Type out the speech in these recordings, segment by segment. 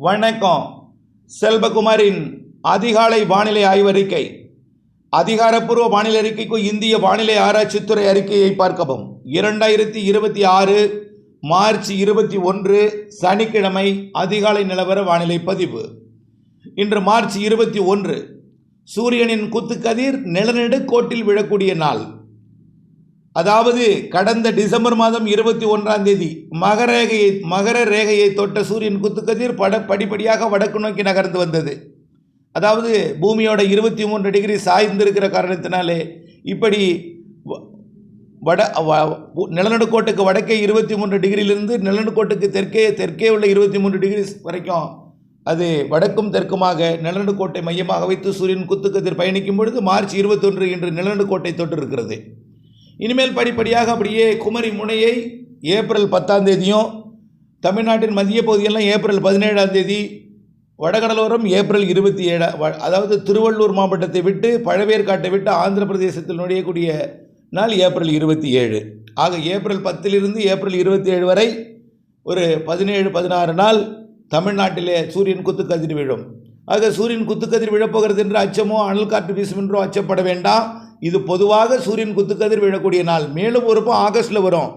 வணக்கம். செல்வகுமாரின் அதிகாலை வானிலை ஆய்வறிக்கை. அதிகாரப்பூர்வ வானிலை அறிக்கைக்கு இந்திய வானிலை ஆராய்ச்சித்துறை அறிக்கையை பார்க்கவும். 2026 மார்ச் 21 சனிக்கிழமை அதிகாலை நிலவர வானிலை பதிவு. இன்று மார்ச் 21 சூரியனின் குத்துக்கதிர் நிலநடுக்கோட்டில் விழக்கூடிய நாள். அதாவது கடந்த டிசம்பர் மாதம் 21ஆம் தேதி மகர ரேகையை தொட்ட சூரியன் குத்துக்கதிர் படிப்படியாக வடக்கு நோக்கி நகர்ந்து வந்தது. அதாவது பூமியோட 23 டிகிரி சாய்ந்திருக்கிற காரணத்தினாலே இப்படி நிலநடுக்கோட்டுக்கு வடக்கே 23 டிகிரியிலிருந்து நிலநடுக்கோட்டுக்கு தெற்கே உள்ள 23 டிகிரி வரைக்கும் அது வடக்கும் தெற்குமாக நிலநடுக்கோட்டை மையமாக வைத்து சூரியன் குத்துக்கதிர் பயணிக்கும் பொழுது மார்ச் 21 இன்று நிலநடுக்கோட்டை தொட்டிருக்கிறது. இனிமேல் படிப்படியாக அப்படியே குமரி முனையை ஏப்ரல் 10ஆம் தேதியும், தமிழ்நாட்டின் மத்திய பகுதியெல்லாம் ஏப்ரல் 17ஆம் தேதி, வடகடலோரம் ஏப்ரல் 27, அதாவது திருவள்ளூர் மாவட்டத்தை விட்டு பழவேற்காட்டை விட்டு ஆந்திர பிரதேசத்தில் நுழையக்கூடிய நாள் ஏப்ரல் 27. ஆக ஏப்ரல் 10 ஏப்ரல் 27 வரை ஒரு 17-16 நாள் தமிழ்நாட்டிலே சூரியன் குத்துக்கதிர் விழும். ஆக சூரியன் குத்துக்கதிர் விழப்போகிறது என்று அச்சமோ அனல் காற்று வீசும் என்றோ அச்சப்பட வேண்டாம். இது பொதுவாக சூரியன் குத்துக்கதிர் விழக்கூடிய நாள். மேலும் ஒரு ஆகஸ்ட்டில் வரும்.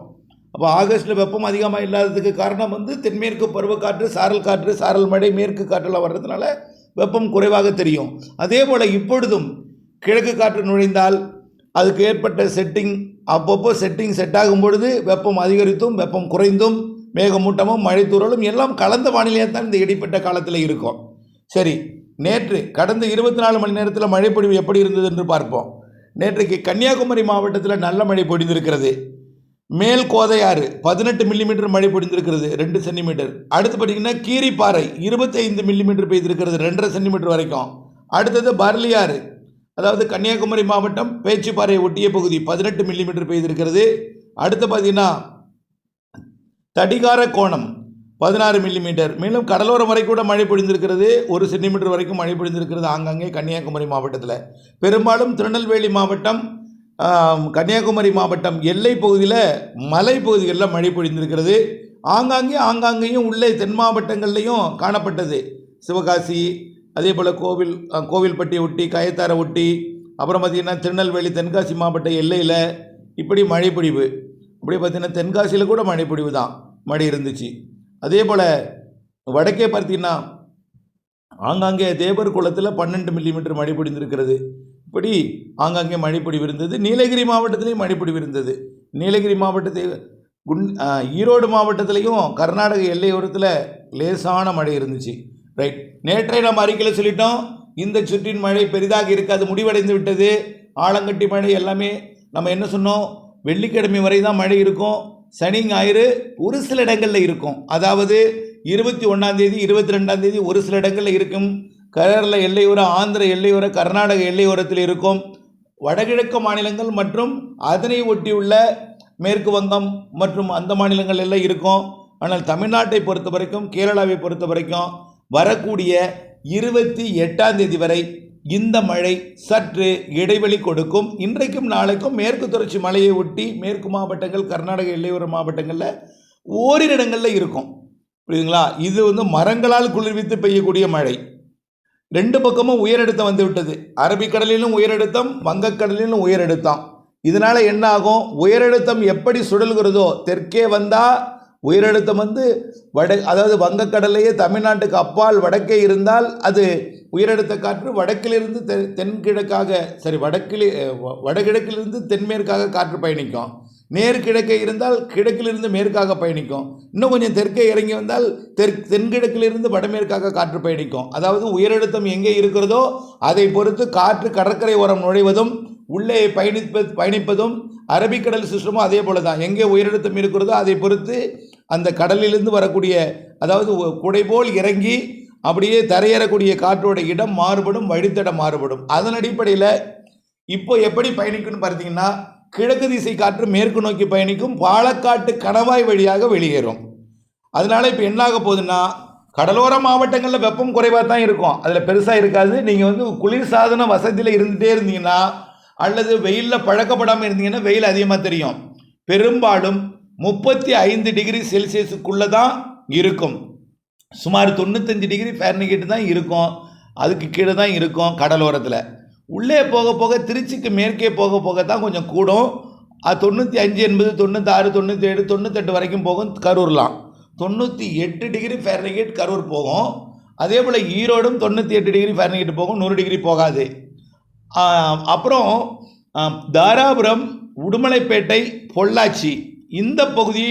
அப்போ ஆகஸ்ட்டில் வெப்பம் அதிகமாக இல்லாததுக்கு காரணம் தென்மேற்கு பருவக்காற்று, சாரல் மழை, மேற்கு காற்றெல்லாம் வர்றதுனால வெப்பம் குறைவாக தெரியும். அதே போல் இப்பொழுதும் கிழக்கு காற்று நுழைந்தால் அதுக்கு ஏற்பட்ட அப்பப்போ செட் ஆகும் பொழுது வெப்பம் அதிகரித்தும் வெப்பம் குறைந்தும் மேகமூட்டமும் மழை தூறலும் எல்லாம் கலந்த வானிலையாக தான் இந்த இடைப்பட்ட காலத்தில் இருக்கும். சரி, நேற்று கடந்த 24 மணி நேரத்தில் மழைப்பொழிவு எப்படி இருந்தது என்று பார்ப்போம். நேற்றைக்கு கன்னியாகுமரி மாவட்டத்தில் நல்ல மழை பொழிந்திருக்கிறது. மேல் கோதையாறு 18 மில்லிமீட்டர் மழை பொழிந்திருக்கிறது, 2 சென்டிமீட்டர். அடுத்து பார்த்தீங்கன்னா கீரிப்பாறை 25 மில்லிமீட்டர் பெய்திருக்கிறது, 2.5 சென்டிமீட்டர் வரைக்கும். அடுத்தது பர்லியாறு, அதாவது கன்னியாகுமரி மாவட்டம் பேச்சிப்பாறை ஒட்டிய பகுதி 18 மில்லிமீட்டர் பெய்திருக்கிறது. அடுத்து பார்த்தீங்கன்னா தடிகார கோணம் 16 மில்லிமீட்டர். மேலும் கடலோரம் வரை கூட மழை பொழிந்திருக்கிறது, 1 சென்டிமீட்டர் வரைக்கும் மழை பொழிந்திருக்கிறது ஆங்காங்கே கன்னியாகுமரி மாவட்டத்தில். பெரும்பாலும் திருநெல்வேலி மாவட்டம், கன்னியாகுமரி மாவட்டம் எல்லை பகுதியில் மலை பகுதிகளில் மழை பொழிந்திருக்கிறது. ஆங்காங்கேயும் உள்ளே தென் மாவட்டங்கள்லையும் காணப்பட்டது. சிவகாசி, அதே போல் கோவில்பட்டி ஒட்டி, கயத்தாரை ஒட்டி, அப்புறம் பார்த்திங்கன்னா திருநெல்வேலி தென்காசி மாவட்ட எல்லையில் இப்படி மழை பொழிவு. அப்படி பார்த்திங்கன்னா தென்காசியில் கூட மழை பொழிவு தான், மழை இருந்துச்சு. அதே போல் வடக்கே பார்த்தீங்கன்னா ஆங்காங்கே தேவர் குளத்தில் 12 மில்லிமீட்டர் மழை பொழிந்திருக்கிறது. இப்படி ஆங்காங்கே மழை பொழிவு இருந்தது. நீலகிரி மாவட்டத்திலையும் மழை பொழிவு இருந்தது. நீலகிரி மாவட்டத்தை ஈரோடு மாவட்டத்திலையும் கர்நாடக எல்லையோரத்தில் லேசான மழை இருந்துச்சு. ரைட், நேற்றை நம்ம அறிக்கையில் சொல்லிட்டோம், இந்த சுற்றின் மழை பெரிதாக இருக்காது, முடிவடைந்து விட்டது. ஆலங்கட்டி மழை எல்லாமே நம்ம என்ன சொன்னோம், வெள்ளிக்கிழமை வரை தான் மழை இருக்கும், சனி ஞாயிறு ஒரு சில இடங்களில் இருக்கும். அதாவது 21ஆம் தேதி 22ஆம் தேதி ஒரு சில இடங்களில் இருக்கும். கேரள எல்லையோர, ஆந்திர எல்லையோர, கர்நாடக எல்லையோரத்தில் இருக்கும். வடகிழக்கு மாநிலங்கள் மற்றும் அதனை ஒட்டியுள்ள மேற்கு வங்கம் மற்றும் அந்த மாநிலங்கள் எல்லாம் இருக்கும். ஆனால் தமிழ்நாட்டை பொறுத்த வரைக்கும், கேரளாவை பொறுத்த வரைக்கும் வரக்கூடிய 28ஆம் தேதி வரை இந்த மழை சற்று இடைவெளி கொடுக்கும். இன்றைக்கும் நாளைக்கும் மேற்கு தொடர்ச்சி மலையை ஒட்டி மேற்கு மாவட்டங்கள், கர்நாடக எல்லையோர மாவட்டங்களில் ஓரிரு இடங்களில் இருக்கும். புரியுதுங்களா? இது மரங்களால் குளிர்வித்து பெய்யக்கூடிய மழை. 2 பக்கமும் உயரழுத்தம் வந்து விட்டது. அரபிக்கடலிலும் உயரழுத்தம், வங்கக்கடலிலும் உயரழுத்தம். இதனால் என்ன ஆகும், உயரழுத்தம் எப்படி சுழல்கிறதோ தெற்கே வந்தால் உயரழுத்தம் அதாவது வங்கக்கடலையே தமிழ்நாட்டுக்கு அப்பால் வடக்கே இருந்தால் அது உயரழுத்த காற்று வடக்கிலிருந்து வடகிழக்கிலிருந்து தென்மேற்காக காற்று பயணிக்கும். நேர்கிழக்கே இருந்தால் கிழக்கிலிருந்து மேற்காக பயணிக்கும். இன்னும் கொஞ்சம் தெற்கே இறங்கி வந்தால் தென்கிழக்கிலிருந்து வடமேற்காக காற்று பயணிக்கும். அதாவது உயரழுத்தம் எங்கே இருக்கிறதோ அதை பொறுத்து காற்று கடற்கரை ஓரம் நுழைவதும் உள்ளே பயணிப்பதும், அரபிக்கடல் சிஸ்டமும் அதே போல தான். எங்கே உயரழுத்தம் இருக்கிறதோ அதை பொறுத்து அந்த கடலிலிருந்து வரக்கூடிய, அதாவது குடைபோல் இறங்கி அப்படியே தரையேறக்கூடிய காற்றோட இடம் மாறுபடும், வழித்தடம் மாறுபடும். அதன் அடிப்படையில் இப்போ எப்படி பயணிக்கும்னு பார்த்தீங்கன்னா, கிழக்கு திசை காற்று மேற்கு நோக்கி பயணிக்கும், பாலக்காட்டு கணவாய் வழியாக வெளியேறும். அதனால் இப்போ என்னாக போகுதுன்னா, கடலோர மாவட்டங்களில் வெப்பம் குறைவாக தான் இருக்கும், அதில் பெருசாக இருக்காது. நீங்கள் குளிர்சாதன வசதியில் இருந்துகிட்டே இருந்தீங்கன்னா அல்லது வெயிலில் பழக்கப்படாமல் இருந்தீங்கன்னா வெயில் அதிகமாக தெரியும். பெரும்பாலும் 35 டிகிரி செல்சியஸுக்குள்ளே தான் இருக்கும். சுமார் 95 டிகிரி ஃபாரன்ஹீட் தான் இருக்கும், அதுக்கு கீழே தான் இருக்கும் கடலோரத்தில். உள்ளே போக போக திருச்சிக்கு மேற்கே போக போக தான் கொஞ்சம் கூடும். 95 என்பது 96, 97, 98 வரைக்கும் போகும். கரூர்லாம் 98 டிகிரி ஃபாரன்ஹீட் கரூர் போகும். அதே போல் ஈரோடும் 98 டிகிரி ஃபாரன்ஹீட் போகும், 100 டிகிரி போகாது. அப்புறம் தாராபுரம், உடுமலைப்பேட்டை, பொள்ளாச்சி இந்த பகுதி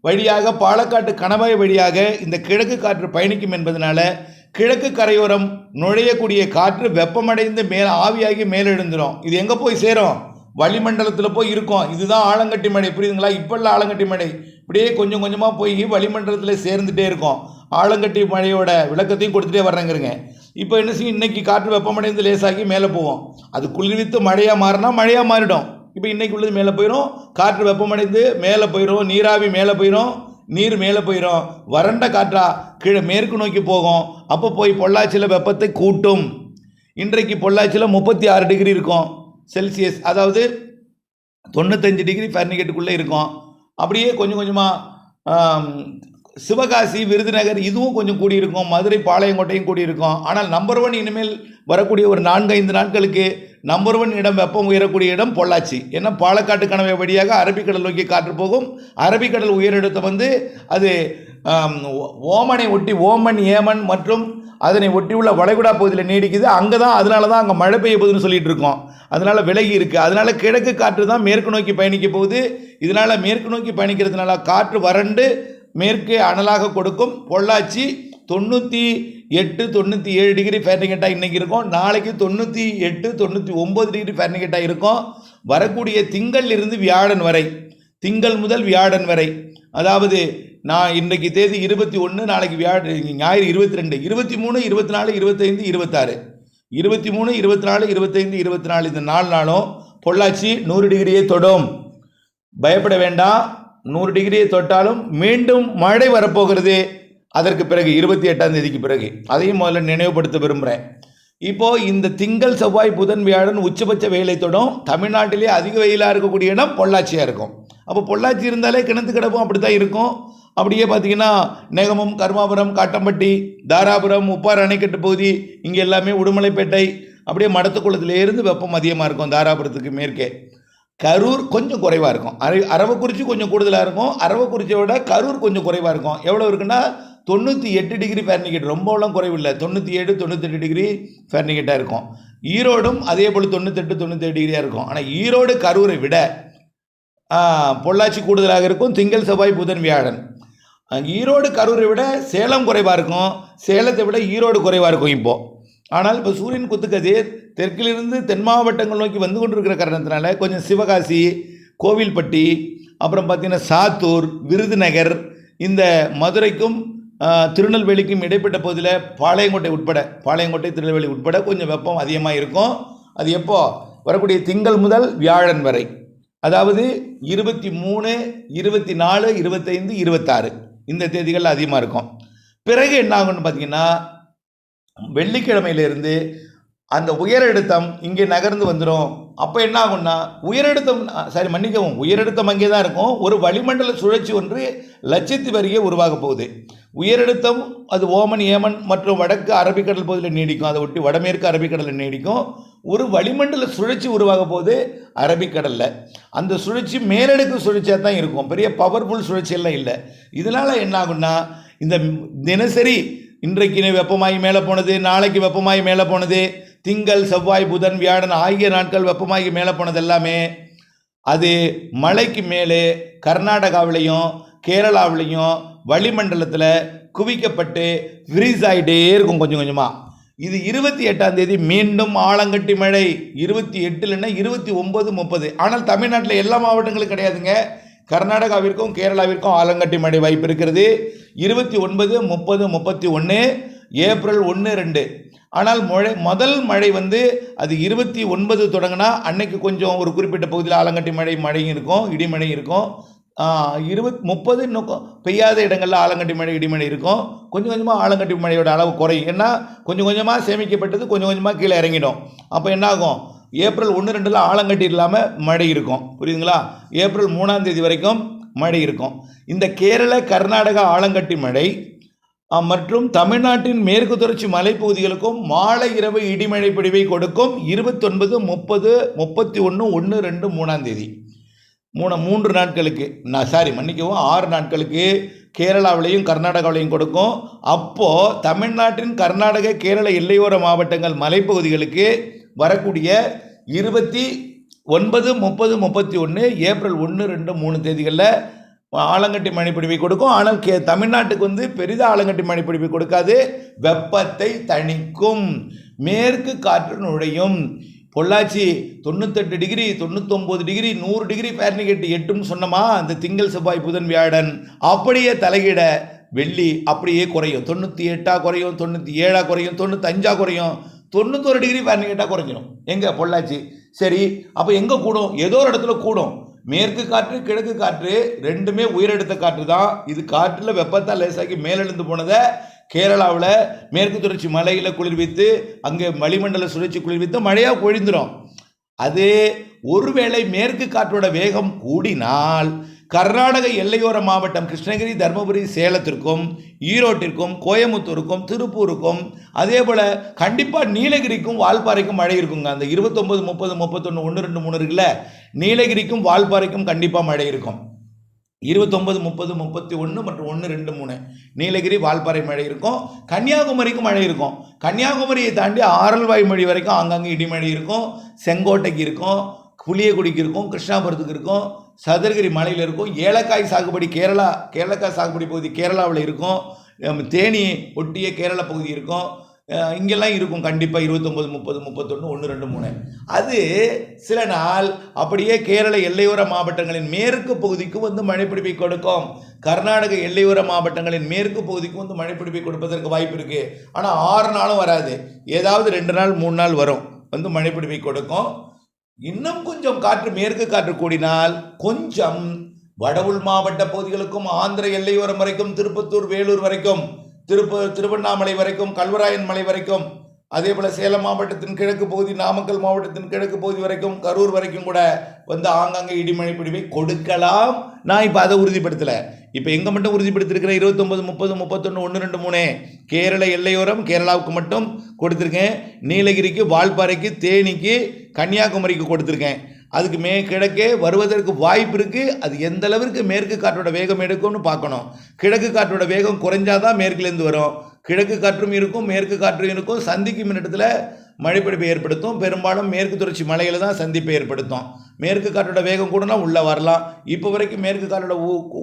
வழியாக பாலக்காட்டு கணவாய் வழியாக இந்த கிழக்கு காற்று பயணிக்கும் என்பதனால கிழக்கு கரையோரம் நுழையக்கூடிய காற்று வெப்பமடைந்து ஆவியாகி மேலெழுந்துடும். இது எங்கே போய் சேரும்? வளிமண்டலத்தில் போய் இருக்கும். இதுதான் ஆலங்கட்டி மழை, புரியுதுங்களா? இப்போல்லாம் ஆலங்கட்டி மழை இப்படியே கொஞ்சம் கொஞ்சமாக போய் வளிமண்டலத்தில் சேர்ந்துட்டே இருக்கும். ஆலங்கட்டி மழையோட விளக்கத்தையும் கொடுத்துட்டே வர்றேங்கிறங்க. இப்போ என்ன செய்யும்? இன்றைக்கி காற்று வெப்பமடைந்து லேசாகி மேலே போவோம். அது குளிர்வித்து மழையாக மாறினா மழையாக மாறிடும். இப்போ இன்றைக்கி உள்ளது மேலே போயிடும், காற்று வெப்பமடைந்து மேலே போயிடும், நீராவி மேலே போயிடும், நீர் மேலே போயிடும். வறண்ட காற்றா கீழே மேற்கு நோக்கி போகும். அப்போ போய் பொள்ளாச்சியில் வெப்பத்தை கூட்டும். இன்றைக்கு பொள்ளாச்சியில் 36 டிகிரி இருக்கும் செல்சியஸ், அதாவது 95 டிகிரி ஃபாரன்ஹீட்டுக்குள்ளே இருக்கும். அப்படியே கொஞ்சம் கொஞ்சமாக சிவகாசி, விருதுநகர் இதுவும் கொஞ்சம் கூடியிருக்கும். மதுரை, பாளையங்கோட்டையும் கூடியிருக்கும். ஆனால் நம்பர் 1 இனிமேல் வரக்கூடிய ஒரு 4-5 நாட்களுக்கு நம்பர் 1 இடம் வெப்பம் உயரக்கூடிய இடம் பொள்ளாச்சி. ஏன்னா பாலக்காட்டு கணவாய் வழியாக அரபிக்கடல் நோக்கி காற்று போகும். அரபிக்கடல் உயரழுத்தம் அது ஓமனை ஒட்டி, ஓமன், ஏமன் மற்றும் அதனை ஒட்டியுள்ள வளைகுடா பகுதியில் நீடிக்குது. அங்கே தான், அதனால தான் அங்கே மழை பெய்ய போகுதுன்னு சொல்லிட்டு இருக்கோம். அதனால் விலகி இருக்குது. அதனால் கிழக்கு காற்று தான் மேற்கு நோக்கி பயணிக்க போகுது. இதனால் மேற்கு நோக்கி பயணிக்கிறதுனால காற்று வறண்டு மேற்கே அனலாக கொடுக்கும். பொள்ளாச்சி 98, 97 டிகிரி ஃபாரன்ஹீட்டாக இன்றைக்கி இருக்கும். நாளைக்கு 98, 99 டிகிரி ஃபாரன்ஹீட்டாக இருக்கும். வரக்கூடிய திங்களிலிருந்து வியாழன் வரை, திங்கள் முதல் வியாழன் வரை, அதாவது நான் இன்றைக்கு தேதி 21, நாளைக்கு ஞாயிறு 22, 23, 24, 25, 26, 23, 24, 25, 24 இந்த 4 நாளும் பொள்ளாச்சி 100 டிகிரியை தொடும். பயப்பட வேண்டாம். 100 டிகிரியை தொட்டாலும் மீண்டும் மழை வரப்போகிறது. அதற்கு பிறகு 28ஆம் தேதிக்கு பிறகு அதையும் முதல்ல நினைவுபடுத்த விரும்புகிறேன். இப்போது இந்த திங்கள், செவ்வாய், புதன், வியாழன் உச்சபட்ச வெயிலை தொடும். தமிழ்நாட்டிலே அதிக வெயிலாக இருக்கக்கூடிய இடம் பொள்ளாச்சியாக இருக்கும். அப்போ பொள்ளாச்சி இருந்தாலே கிணத்து கிடப்பும் அப்படி தான் இருக்கும். அப்படியே பார்த்தீங்கன்னா நெகமம், கருமாபுரம், காட்டம்பட்டி, தாராபுரம், உப்பாறு அணைக்கட்டு பகுதி, இங்கே எல்லாமே உடுமலைப்பேட்டை, அப்படியே மடத்துக்குளத்திலேருந்து வெப்பம் அதிகமாக இருக்கும். தாராபுரத்துக்கு மேற்கே கரூர் கொஞ்சம் குறைவாக இருக்கும். அரவக்குறிச்சி கொஞ்சம் கூடுதலாக இருக்கும். அரவக்குறிச்சியை விட கரூர் கொஞ்சம் குறைவாக இருக்கும். எவ்வளோ இருக்குன்னா 98 டிகிரி ஃபாரன்ஹீட், ரொம்பலாம் குறைவில்லை. 97, 98 டிகிரி ஃபாரன்ஹீட்டாக இருக்கும். ஈரோடும் அதே போல் 98, 97 டிகிரியாக இருக்கும். ஆனால் ஈரோடு கரூரை விட பொள்ளாச்சி கூடுதலாக இருக்கும். திங்கள், செவ்வாய், புதன், வியாழன். ஈரோடு கரூரை விட சேலம் குறைவாக இருக்கும். சேலத்தை விட ஈரோடு குறைவாக இருக்கும் இப்போது. ஆனால் இப்போ சூரியன் குத்துக்கதிர் தெற்கிலிருந்து தென் மாவட்டங்கள் நோக்கி வந்து கொண்டிருக்கிற காரணத்தினால கொஞ்சம் சிவகாசி, கோவில்பட்டி, அப்புறம் பார்த்திங்கன்னா சாத்தூர், விருதுநகர், இந்த மதுரைக்கும் திருநெல்வேலிக்கும் இடைப்பட்ட பகுதியில் பாளையங்கோட்டை, திருநெல்வேலி உட்பட கொஞ்சம் வெப்பம் அதிகமாக இருக்கும். அது எப்போ? வரக்கூடிய திங்கள் முதல் வியாழன் வரை, அதாவது 23, 24, 25, 26 இந்த தேதிகள் அதிகமாக இருக்கும். பிறகு என்ன ஆகும்னு பார்த்தீங்கன்னா வெள்ளிக்கிழமையிலிருந்து அந்த உயரழுத்தம் இங்கே நகர்ந்து வந்துடும். அப்போ என்ன ஆகும்னா உயரழுத்தம் அங்கே தான் இருக்கும். ஒரு வளிமண்டல சுழற்சி ஒன்று லட்சத்தீவு அருகே உருவாக போகுது. உயரழுத்தம் அது ஓமன், ஏமன் மற்றும் வடக்கு அரபிக்கடல் பகுதியில் நீடிக்கும். அதை ஒட்டி வடமேற்கு அரபிக்கடலில் நீடிக்கும். ஒரு வளிமண்டல சுழற்சி உருவாக போகுது அரபிக்கடலில். அந்த சுழற்சி மேலடுக்கு சுழற்சியாக தான் இருக்கும். பெரிய பவர்ஃபுல் சுழற்சியெல்லாம் இல்லை. இதனால் என்ன ஆகும்னா இந்த தினசரி இன்றைக்கு வெப்பமாகி மேலே போனது, நாளைக்கு வெப்பமாகி மேலே போனது, திங்கள், செவ்வாய், புதன், வியாழன் ஆகிய நாட்கள் வெப்பமாகி மேலே போனது எல்லாமே அது மலைக்கு மேலே கர்நாடகாவிலையும் கேரளாவிலையும் வளிமண்டலத்தில் குவிக்கப்பட்டு ஃப்ரீஸ் ஆகிட்டே இருக்கும் கொஞ்சம் கொஞ்சமாக. இது 28ஆம் தேதி மீண்டும் ஆலங்கட்டி மழை. 28 இல்லைன்னா 29, 30. ஆனால் தமிழ்நாட்டில் எல்லா மாவட்டங்களும் கிடையாதுங்க. கர்நாடகாவிற்கும் கேரளாவிற்கும் ஆலங்கட்டி மழை வாய்ப்பு இருக்கிறது. 29, 30, 31, ஏப்ரல் 1, 2. ஆனால் முதல் மழை அது 29 தொடங்கினா அன்னைக்கு கொஞ்சம் ஒரு குறிப்பிட்ட பகுதியில் ஆலங்கட்டி மழையும் இருக்கும், இடிமழை இருக்கும். 30 இன்னும் பெய்யாத இடங்களில் ஆலங்கட்டி மழை, இடிமழை இருக்கும். கொஞ்சம் கொஞ்சமாக ஆலங்கட்டி மழையோட அளவு குறையும். ஏன்னா கொஞ்சம் கொஞ்சமாக சேமிக்கப்பட்டது கொஞ்சம் கொஞ்சமாக கீழே இறங்கிடும். அப்போ என்னாகும்? ஏப்ரல் 1, 2 ஆலங்கட்டி இல்லாமல் மழை இருக்கும். புரியுதுங்களா? ஏப்ரல் 3ஆம் தேதி வரைக்கும் மழை இருக்கும். இந்த கேரள, கர்நாடகா ஆலங்கட்டி மழை மற்றும் தமிழ்நாட்டின் மேற்கு தொடர்ச்சி மலைப்பகுதிகளுக்கும் மாலை இரவு இடிமழை பொழிவை கொடுக்கும். 29, 30, 31, 1, 2, 3ஆம் தேதி 3 நாட்களுக்கு மன்னிக்கவும் 6 நாட்களுக்கு கேரளாவிலையும் கர்நாடகாவிலையும் கொடுக்கும். அப்போது தமிழ்நாட்டின் கர்நாடக கேரள எல்லையோர மாவட்டங்கள் மலைப்பகுதிகளுக்கு வரக்கூடிய 29, 30, 31 ஏப்ரல் 1, 2, 3 தேதிகளில் ஆலங்கட்டி மழைப்பொழிவை கொடுக்கும். ஆனால் தமிழ்நாட்டுக்கு பெரிதாக ஆலங்கட்டி மழைப்பொழிவை கொடுக்காது. வெப்பத்தை தணிக்கும். மேற்கு காற்று நுழையும். Pollachi 98 degree, 99 degree, 100 degree Fahrenheit எட்டுன்னு சொன்னமா, அந்த திங்கள் செவ்வாய் புதன் வியாழன் அப்படியே தலையிட வெள்ளி அப்படியே குறையும். 98 குறையும், 97 குறையும், 95 குறையும், 91 டிகிரி ஃபாரன்ஹீட்டாக குறைஞ்சிடும். எங்கே? பொள்ளாச்சி. சரி, அப்போ எங்கே கூடும்? ஏதோ ஒரு இடத்துல கூடும். மேற்கு காற்று கிழக்கு காற்று ரெண்டுமே உயரெடுத்த காற்று தான். இது காற்றில் வெப்பத்தால் லேசாக்கி மேலெழுந்து போனதை கேரளாவில் மேற்கு தொடர்ச்சி மலையில் குளிர்வித்து அங்கே வளிமண்டல சுழற்சி குளிர்வித்து மழையாக பொழிந்துடும். அது ஒருவேளை மேற்கு காற்றோட வேகம் கூடினால் கர்நாடக எல்லையோர மாவட்டம் கிருஷ்ணகிரி, தருமபுரி, சேலத்திற்கும், ஈரோட்டிற்கும், கோயம்புத்தூருக்கும், திருப்பூருக்கும், அதே போல் கண்டிப்பாக நீலகிரிக்கும் வால்பாறைக்கும் மழை இருக்குங்க. அந்த 29, 30, 31, 1, 2, 3 இருக்குல்ல, நீலகிரிக்கும் வால்பாறைக்கும் கண்டிப்பாக மழை இருக்கும். 29, 30, 31 மற்றும் 1, 2, 3 நீலகிரி வால்பாறை மழை இருக்கும். கன்னியாகுமரிக்கும் மழை இருக்கும். கன்னியாகுமரியை தாண்டி ஆரல்வாய் மொழி வரைக்கும் ஆங்காங்கே இடிமழை இருக்கும். செங்கோட்டைக்கு இருக்கும், புளியகுடிக்கு இருக்கும், கிருஷ்ணாபுரத்துக்கு இருக்கும், சதுரகிரி மலையில் இருக்கும். ஏலக்காய் சாகுபடி ஏலக்காய் சாகுபடி பகுதி கேரளாவில் இருக்கும். தேனி ஒட்டிய கேரள பகுதி இருக்கும். இங்கெல்லாம் இருக்கும் கண்டிப்பாக 29, 30, 31, 1, 2, 3. அது சில நாள் அப்படியே கேரள எல்லையோர மாவட்டங்களின் மேற்கு பகுதிக்கு மழைப்பிடிப்பை கொடுக்கும். கர்நாடக எல்லையோர மாவட்டங்களின் மேற்கு பகுதிக்கு மழைப்பிடிப்பை கொடுப்பதற்கு வாய்ப்பு இருக்குது. ஆனால் 6 நாளும் வராது. ஏதாவது 2 நாள் 3 நாள் வரும் மழைப்பிடிப்பை கொடுக்கும். இன்னும் கொஞ்சம் காற்று மேற்கு காற்று கூடினால் கொஞ்சம் வட உள் மாவட்ட பகுதிகளுக்கும் ஆந்திர எல்லையோரம் வரைக்கும், திருப்பத்தூர், வேலூர் வரைக்கும், திருவண்ணாமலை வரைக்கும், கல்வராயன் மலை வரைக்கும், அதே போல் சேலம் மாவட்டத்தின் கிழக்கு பகுதி, நாமக்கல் மாவட்டத்தின் கிழக்கு பகுதி வரைக்கும், கரூர் வரைக்கும் கூட ஆங்காங்கே இடிமழை பிடிவை கொடுக்கலாம். நான் இப்போ அதை உறுதிப்படுத்தலை. இப்போ எங்கே மட்டும் உறுதிப்படுத்திருக்கிறேன்? 29, 30, 31, 1, 2, 3 கேரள எல்லையோரம் கேரளாவுக்கு மட்டும் கொடுத்துருக்கேன். நீலகிரிக்கு, வால்பாறைக்கு, தேனிக்கு, கன்னியாகுமரிக்கு கொடுத்துருக்கேன். அதுக்கு கிழக்கே வருவதற்கு வாய்ப்பு இருக்குது. அது எந்த அளவிற்கு மேற்கு காற்றோட வேகம் எடுக்கும்னு பார்க்கணும். கிழக்கு காற்றோட வேகம் குறைஞ்சாதான் மேற்குலேருந்து வரும். கிழக்கு காற்றும் இருக்கும், மேற்கு காற்றும் இருக்கும். சந்திக்கும் இடத்துல மழைப்பிடிப்பை ஏற்படுத்தும். பெரும்பாலும் மேற்கு தொடர்ச்சி மலையில் தான் சந்திப்பை ஏற்படுத்தும். மேற்கு காற்றோட வேகம் கூடனா உள்ளே வரலாம். இப்போ வரைக்கும் மேற்கு காற்றோட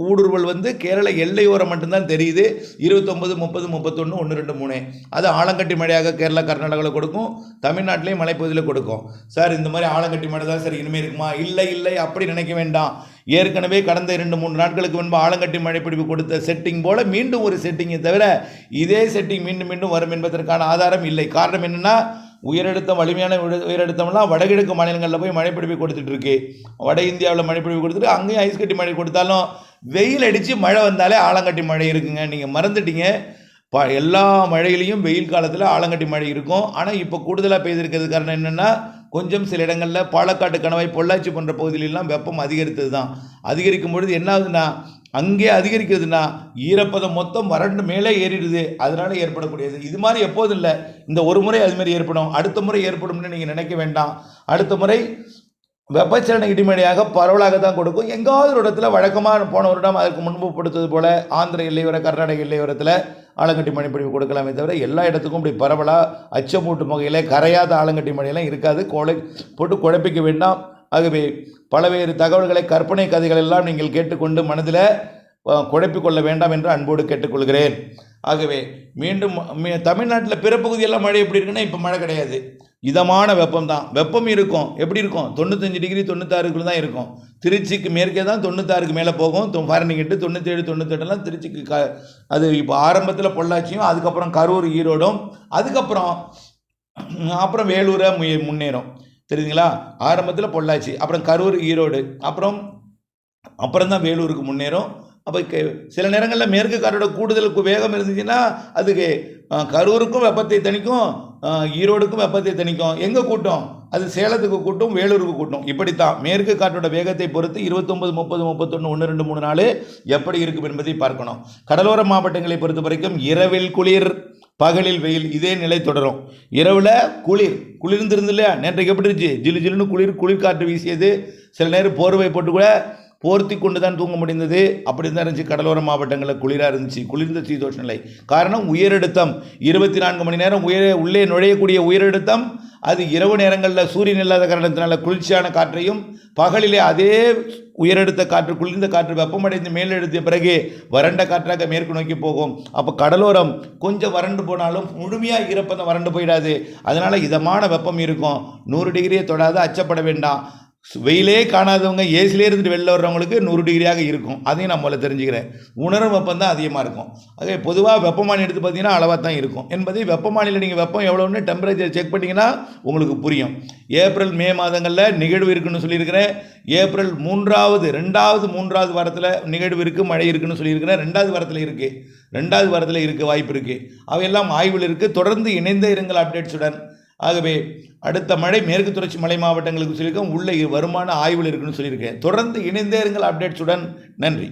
ஊடுருவல் கேரள எல்லையோரம் மட்டும்தான் தெரியுது. 29, 30, 31, 1, 2, 3 அது ஆலங்கட்டி மழையாக கேரளா, கர்நாடகாவில் கொடுக்கும். தமிழ்நாட்டிலையும் மலைப்பகுதியில் கொடுக்கும். சார், இந்த மாதிரி ஆலங்கட்டி மழை தான் சார் இனிமேல் இருக்குமா? இல்லை, அப்படி நினைக்க வேண்டாம். ஏற்கனவே கடந்த 2-3 நாட்களுக்கு முன்பு ஆலங்கட்டி மழைப்பிடிப்பு கொடுத்த செட்டிங் போல மீண்டும் ஒரு செட்டிங்கை தவிர இதே செட்டிங் மீண்டும் வரும் என்பதற்கான ஆதாரம் இல்லை. காரணம் என்னென்னா, உயரழுத்தம், வலிமையான உயரழுத்தம்லாம் வடகிழக்கு மாநிலங்களில் போய் மழைப்பிடிப்பை கொடுத்துட்டு இருக்கு. வட இந்தியாவில் மழைப்பிடிப்பு கொடுத்துட்டு அங்கேயும் ஐஸ் கட்டி மழை கொடுத்தாலும் வெயில் அடித்து மழை வந்தாலே ஆலங்கட்டி மழை இருக்குங்க. நீங்கள் மறந்துட்டீங்க. எல்லா மழையிலையும் வெயில் காலத்தில் ஆலங்கட்டி மழை இருக்கும். ஆனால் இப்போ கூடுதலாக பெய்திருக்கிறது காரணம் என்னென்னா, கொஞ்சம் சில இடங்களில் பாலக்காட்டு, கணவாய், பொள்ளாச்சி போன்ற பகுதிகளெல்லாம் வெப்பம் அதிகரித்தது தான். அதிகரிக்கும் பொழுது என்ன ஆகுதுன்னா, அங்கே அதிகரிக்கிறதுனா ஈரப்பதம் மொத்தம் வறண்டு மேலே ஏறிடுது. அதனால ஏற்படக்கூடியது. இது மாதிரி எப்போதும் இல்லை. இந்த ஒரு முறை அதுமாதிரி ஏற்படும், அடுத்த முறை ஏற்படும்னு நீங்கள் நினைக்க வேண்டாம். அடுத்த முறை வெப்பச்சலன இடிமழையாக பரவலாக தான் கொடுக்கும். எங்காவது ஒரு இடத்துல வழக்கமாக போன வருடம் அதற்கு முன்பு கொடுத்தது போல் ஆந்திர எல்லையோர, கர்நாடக எல்லையோரத்தில் ஆலங்கட்டி மழைப்பொழிவு கொடுக்கலாமே தவிர எல்லா இடத்துக்கும் இப்படி பரவலாக அச்சமூட்டும் வகையில் கரையாத ஆலங்கட்டி மழையெல்லாம் இருக்காது. போட்டு குழப்பிக்க வேண்டாம். ஆகவே பல்வேறு தகவல்களை, கற்பனை கதைகள் எல்லாம் நீங்கள் கேட்டுக்கொண்டு மனதில் குழப்பிக்கொள்ள வேண்டாம் என்று அன்போடு கேட்டுக்கொள்கிறேன். ஆகவே மீண்டும் தமிழ்நாட்டில் பிற பகுதியெல்லாம் மழை எப்படி இருக்குன்னா, இப்போ மழை கிடையாது. இதமான வெப்பம் தான். வெப்பம் இருக்கும். எப்படி இருக்கும்? 95 டிகிரி 96 தான் இருக்கும். திருச்சிக்கு மேற்கே தான் 96க்கு மேலே போகும். ஃபாரன்ஹீட் 97, 98 திருச்சிக்கு அது இப்போ ஆரம்பத்தில் பொள்ளாச்சியும், அதுக்கப்புறம் கரூர், ஈரோடும், அப்புறம் வேலூரை முன்னேறும். தெரியுதுங்களா? ஆரம்பத்தில் பொள்ளாச்சி, அப்புறம் கரூர், ஈரோடு, அப்புறம் தான் வேலூருக்கு முன்னேறும். அப்போ சில நேரங்களில் மேற்கு காற்றோட கூடுதலுக்கு வேகம் இருந்துச்சுன்னா அதுக்கு கரூருக்கும் வெப்பத்தை தணிக்கும், ஈரோடுக்கும் வெப்பத்தை தணிக்கும். எங்கே கூட்டும்? அது சேலத்துக்கு கூட்டும், வேலூருக்கு கூட்டும். இப்படித்தான் மேற்கு காற்றோட வேகத்தை பொறுத்து 29, 30, 31, 1, 2, 3, 4 எப்படி இருக்கும் என்பதை பார்க்கணும். கடலோர மாவட்டங்களை பொறுத்த வரைக்கும் இரவில் குளிர், பகலில் வெயில், இதே நிலை தொடரும். இரவில் குளிர்ந்திருந்து இல்லையா? நேற்றைக்கு எப்படி இருந்துச்சு? ஜிலு ஜிலுன்னு குளிர் காற்று வீசியது. சில நேரம் போர்வை போட்டு கூட போர்த்தி கொண்டு தான் தூங்க முடிந்தது. அப்படி தான் இருந்துச்சு. கடலோர மாவட்டங்களில் குளிராக இருந்துச்சு, குளிர்ந்த சீதோஷ நிலை. காரணம் உயரழுத்தம். 24 மணி நேரம் உள்ளே நுழையக்கூடிய உயரழுத்தம். அது இரவு நேரங்களில் சூரியன் இல்லாத காரணத்தினால குளிர்ச்சியான காற்றையும், பகலிலே அதே உயரழுத்த காற்று, குளிர்ந்த காற்று வெப்பமடைந்து மேலெழுத்திய பிறகு வறண்ட காற்றாக மேற்கு நோக்கி போகும். அப்போ கடலோரம் கொஞ்சம் வறண்டு போனாலும் முழுமையாக ஈரப்பதம் வறண்டு போயிடாது. அதனால் இதமான வெப்பம் இருக்கும். 100 டிகிரியை தொடாத, அச்சப்பட வேண்டாம். வெயிலே காணாதவங்க ஏசிலே இருந்துட்டு வெளில வர்றவங்களுக்கு 100 டிகிரியாக இருக்கும். அதையும் நான் முதல்ல தெரிஞ்சுக்கிறேன். உணரும் வெப்பம் தான் அதிகமாக இருக்கும். ஆகவே பொதுவாக வெப்பமானி எடுத்து பார்த்தீங்கன்னா அளவாக தான் இருக்கும் என்பதை வெப்பமானியில் நீங்கள் வெப்பம் எவ்வளோன்னு டெம்பரேச்சர் செக் பண்ணிங்கன்னா உங்களுக்கு புரியும். ஏப்ரல் மே மாதங்களில் நிகழ்வு இருக்குன்னு சொல்லியிருக்கிறேன். ஏப்ரல் 2வது வாரத்தில் நிகழ்வு இருக்குது, மழை இருக்குன்னு சொல்லியிருக்கிறேன். 2வது வாரத்தில் இருக்குது, வாய்ப்பு இருக்குது. அவையெல்லாம் ஆய்வில் இருக்குது. தொடர்ந்து இணைந்த இருங்கள் அப்டேட்ஸுடன். ஆகவே அடுத்த மழை மேற்கு தொடர்ச்சி மலை மாவட்டங்களுக்கு சொல்லியிருக்கேன். உள்ள வருமான ஆய்வில் இருக்குன்னு சொல்லியிருக்கேன். தொடர்ந்து இணைந்தே இருங்கள் அப்டேட்ஸுடன். நன்றி.